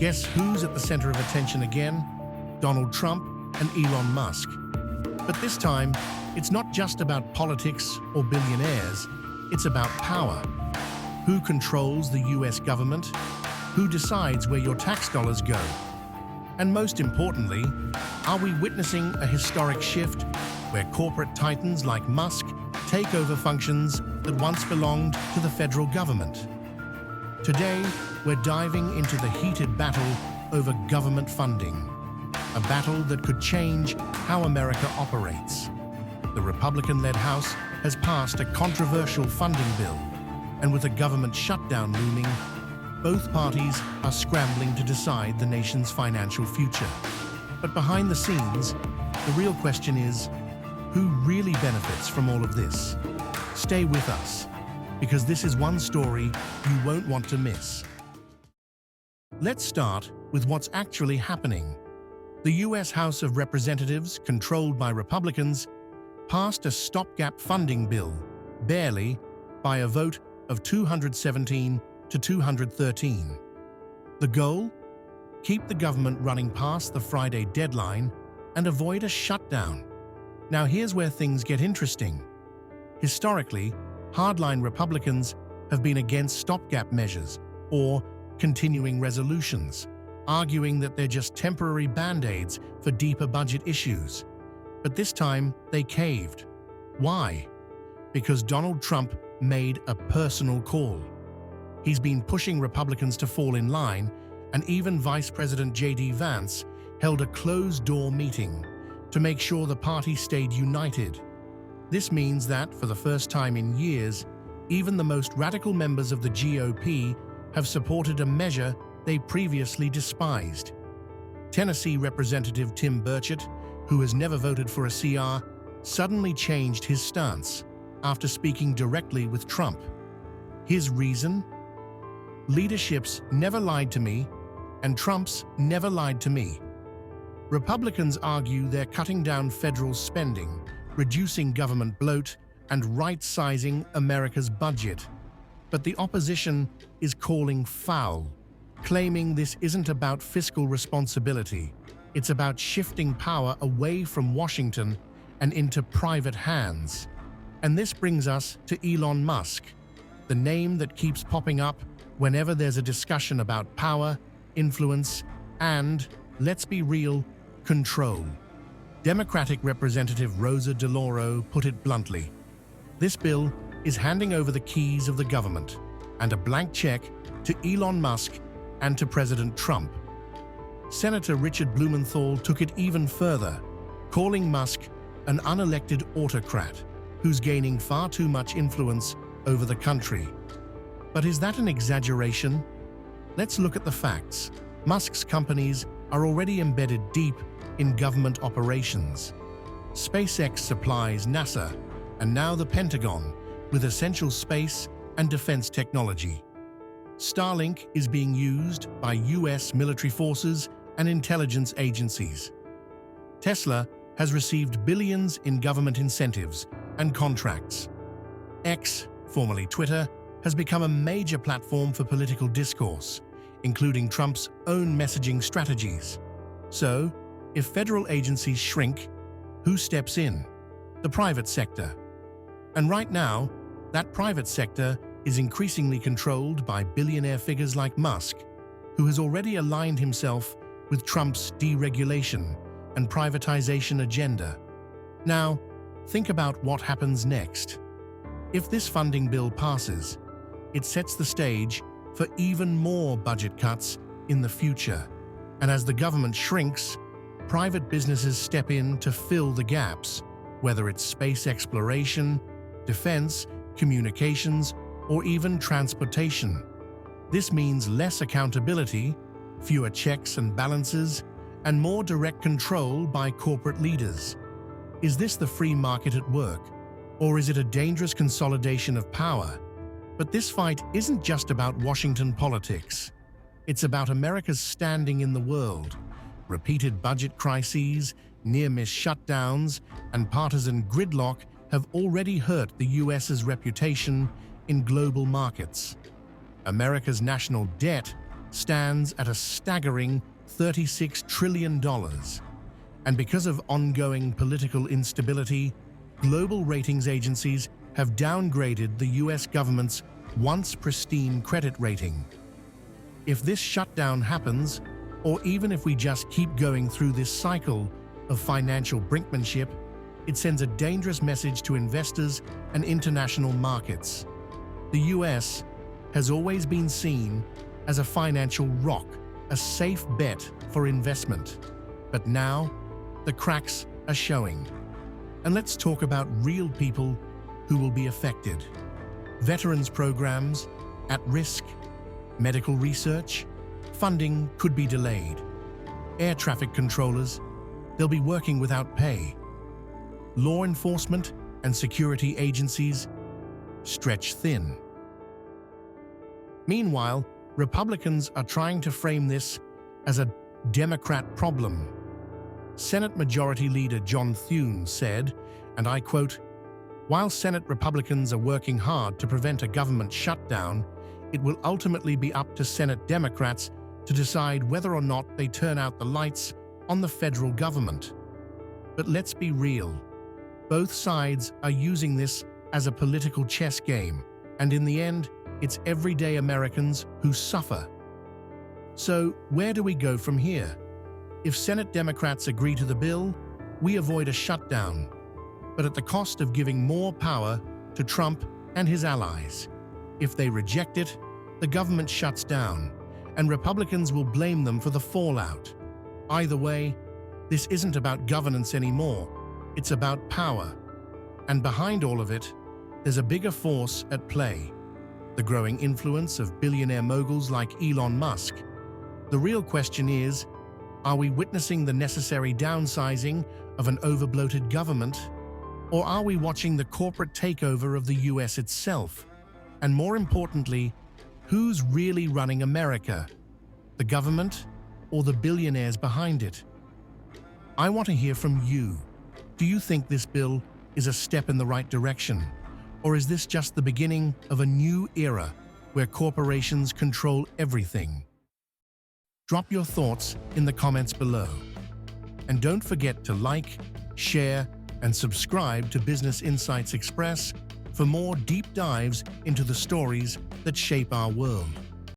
Guess who's at the center of attention again? Donald Trump and Elon Musk. But this time, it's not just about politics or billionaires, it's about power. Who controls the US government? Who decides where your tax dollars go? And most importantly, are we witnessing a historic shift where corporate titans like Musk take over functions that once belonged to the federal government? Today, we're diving into the heated battle over government funding, a battle that could change how America operates. The Republican-led House has passed a controversial funding bill, and with a government shutdown looming, both parties are scrambling to decide the nation's financial future. But behind the scenes, the real question is, who really benefits from all of this? Stay with us, because this is one story you won't want to miss. Let's start with what's actually happening. The US House of Representatives, controlled by Republicans, passed a stopgap funding bill, barely, by a vote of 217 to 213. The goal? Keep the government running past the Friday deadline and avoid a shutdown. Now here's where things get interesting. Historically, hardline Republicans have been against stopgap measures or continuing resolutions, arguing that they're just temporary band-aids for deeper budget issues. But this time, they caved. Why? Because Donald Trump made a personal call. He's been pushing Republicans to fall in line, and even Vice President J.D. Vance held a closed-door meeting to make sure the party stayed united. This means that, for the first time in years, even the most radical members of the GOP have supported a measure they previously despised. Tennessee Representative Tim Burchett, who has never voted for a CR, suddenly changed his stance after speaking directly with Trump. His reason? Leadership's never lied to me, and Trump's never lied to me. Republicans argue they're cutting down federal spending, reducing government bloat, and right-sizing America's budget. But the opposition is calling foul, claiming this isn't about fiscal responsibility. It's about shifting power away from Washington and into private hands. And this brings us to Elon Musk, the name that keeps popping up whenever there's a discussion about power, influence, and, let's be real, control. Democratic Representative Rosa DeLauro put it bluntly. This bill is handing over the keys of the government and a blank check to Elon Musk and to President Trump. Senator Richard Blumenthal took it even further, calling Musk an unelected autocrat who's gaining far too much influence over the country. But is that an exaggeration? Let's look at the facts. Musk's companies are already embedded deep in government operations. SpaceX supplies NASA, and now the Pentagon, with essential space and defense technology. Starlink is being used by US military forces and intelligence agencies. Tesla has received billions in government incentives and contracts. X, formerly Twitter, has become a major platform for political discourse, including Trump's own messaging strategies. So, if federal agencies shrink, who steps in? The private sector. And right now, that private sector is increasingly controlled by billionaire figures like Musk, who has already aligned himself with Trump's deregulation and privatization agenda. Now, think about what happens next. If this funding bill passes, it sets the stage for even more budget cuts in the future. And as the government shrinks, private businesses step in to fill the gaps, whether it's space exploration, defense, communications, or even transportation. This means less accountability, fewer checks and balances, and more direct control by corporate leaders. Is this the free market at work, or is it a dangerous consolidation of power? But this fight isn't just about Washington politics. It's about America's standing in the world. Repeated budget crises, near-miss shutdowns, and partisan gridlock have already hurt the US's reputation in global markets. America's national debt stands at a staggering $36 trillion. And because of ongoing political instability, global ratings agencies have downgraded the US government's once pristine credit rating. If this shutdown happens, or even if we just keep going through this cycle of financial brinkmanship, it sends a dangerous message to investors and international markets. The US has always been seen as a financial rock, a safe bet for investment. But now, the cracks are showing. And let's talk about real people who will be affected. Veterans programs at risk, medical research, funding could be delayed. Air traffic controllers, they'll be working without pay. Law enforcement and security agencies stretch thin. Meanwhile, Republicans are trying to frame this as a Democrat problem. Senate Majority Leader John Thune said, and I quote, "While Senate Republicans are working hard to prevent a government shutdown, it will ultimately be up to Senate Democrats to decide whether or not they turn out the lights on the federal government." But let's be real. Both sides are using this as a political chess game, and in the end, it's everyday Americans who suffer. So, where do we go from here? If Senate Democrats agree to the bill, we avoid a shutdown, but at the cost of giving more power to Trump and his allies. If they reject it, the government shuts down, and Republicans will blame them for the fallout. Either way, this isn't about governance anymore. It's about power. And behind all of it, there's a bigger force at play: the growing influence of billionaire moguls like Elon Musk. The real question is, are we witnessing the necessary downsizing of an overbloated government? Or are we watching the corporate takeover of the US itself? And more importantly, who's really running America? The government or the billionaires behind it? I want to hear from you. Do you think this bill is a step in the right direction? Or is this just the beginning of a new era where corporations control everything? Drop your thoughts in the comments below. And don't forget to like, share, and subscribe to Business Insights Express for more deep dives into the stories that shape our world.